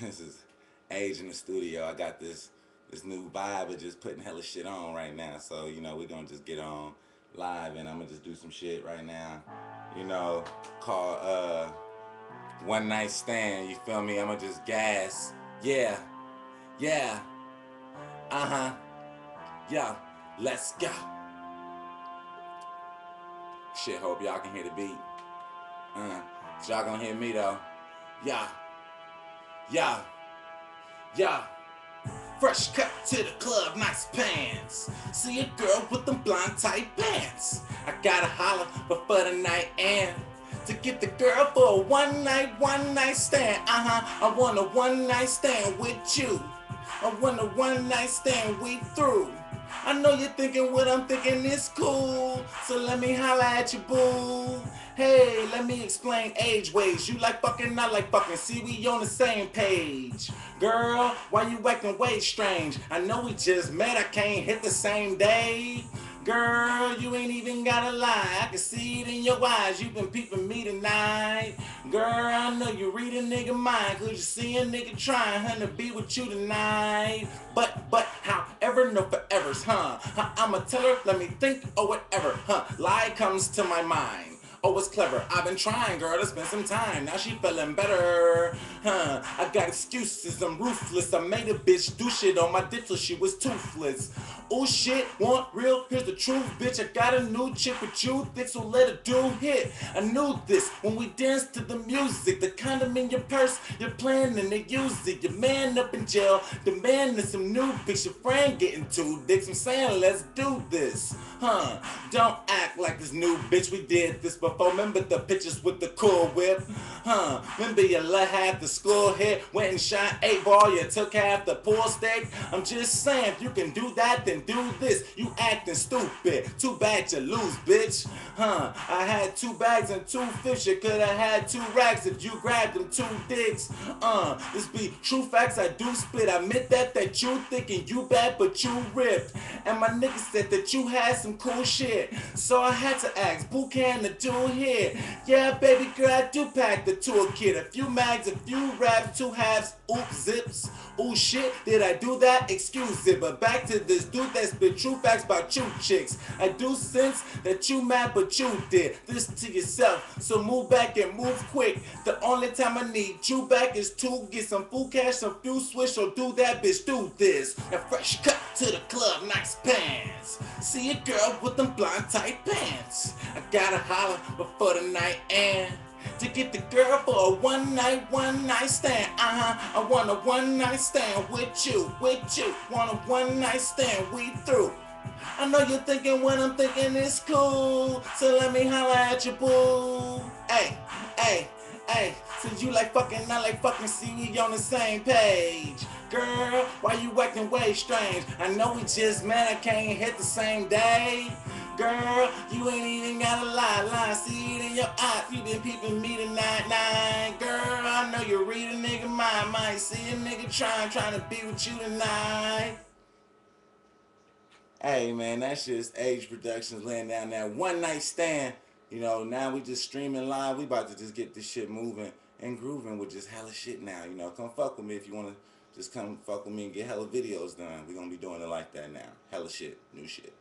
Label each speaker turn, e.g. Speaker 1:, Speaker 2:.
Speaker 1: This is Age in the studio. I got this new vibe of just putting hella shit on right now. So, we're gonna just get on live and I'm gonna just do some shit right now. You know, called One Night Stand, you feel me? I'ma just gas. Yeah, yeah, uh-huh, yeah, let's go. Shit, hope y'all can hear the beat. Uh, y'all gonna hear me though. Yeah, yeah, yeah. Fresh cut to the club, nice pants. See a girl with them blonde tight pants. I gotta holler before the night end to get the girl for a one night stand. I want a one night stand with you. I want a one night stand, we through. I know you're thinking what I'm thinking is cool, so let me holla at you, boo. Hey, let me explain age ways. You like fucking, I like fucking. See, we on the same page. Girl, why you acting way strange? I know we just met, I can't hit the same day. Girl, you ain't even gotta lie. I can see it in your eyes. You been peeping me tonight. Girl, I know you read a nigga mind. Cause you see a nigga trying to be with you tonight. However, no forevers, huh? I'ma tell her, let me think or whatever, huh? Lie comes to my mind. Oh, it's clever. I've been trying, girl, to spend some time. Now she feeling better. I got excuses. I'm ruthless. I made a bitch do shit on my dick till she was toothless. Oh shit, want real? Here's the truth, bitch. I got a new chick with you thick, so let her do hit. I knew this when we danced to the music. The condom in your purse, you're planning to use it. Your man up in jail, demanding some new pics. Your friend getting two dicks. I'm saying, let's do this, huh? Don't act like this new bitch. We did this before. Remember the pictures with the cool whip, huh? Remember you let half the school hit, went and shot 8 ball. You took half the pool stick. I'm just saying, if you can do that, then do this. You acting stupid. Too bad you lose, bitch. I had 2 bags and 2 fish. You could have had 2 racks if you grabbed them 2 dicks. This be true facts I do spit. I admit that you thinking you bad, but you ripped. And my nigga said that you had some cool shit. So I had to ask, boo can to do here? Yeah, baby girl, I do pack the toolkit. A few mags, a few raps, 2 halves, oops, zips. Ooh shit, did I do that? Excuse it, but back to this dude that spit true facts about you chicks. I do sense that you mad, but you did this to yourself. So move back and move quick. The only time I need you back is to get some food cash, some few swish, so do that bitch, do this. A fresh cut to the club, nice pants. See a girl with them blonde tight pants. I gotta holler before the night ends to get the girl for a one night stand. I want a one night stand with you. Want a one night stand, we through. I know you're thinking what I'm thinking is cool, so let me holla at you, boo. Hey, hey, hey, since you like fucking, I like fucking, see we on the same page. Girl, why you acting way strange? I know we just met, I can't hit the same day. Girl, you ain't even gotta lie, see it in your eyes, you been peeping me tonight. Girl, I know you read a nigga mind, might see a nigga trying to be with you tonight. Hey man, that's just Age Productions laying down that one night stand. Now we just streaming live. We about to just get this shit moving and grooving with just hella shit now. Come fuck with me if you wanna just come fuck with me and get hella videos done. We gonna be doing it like that now. Hella shit, new shit.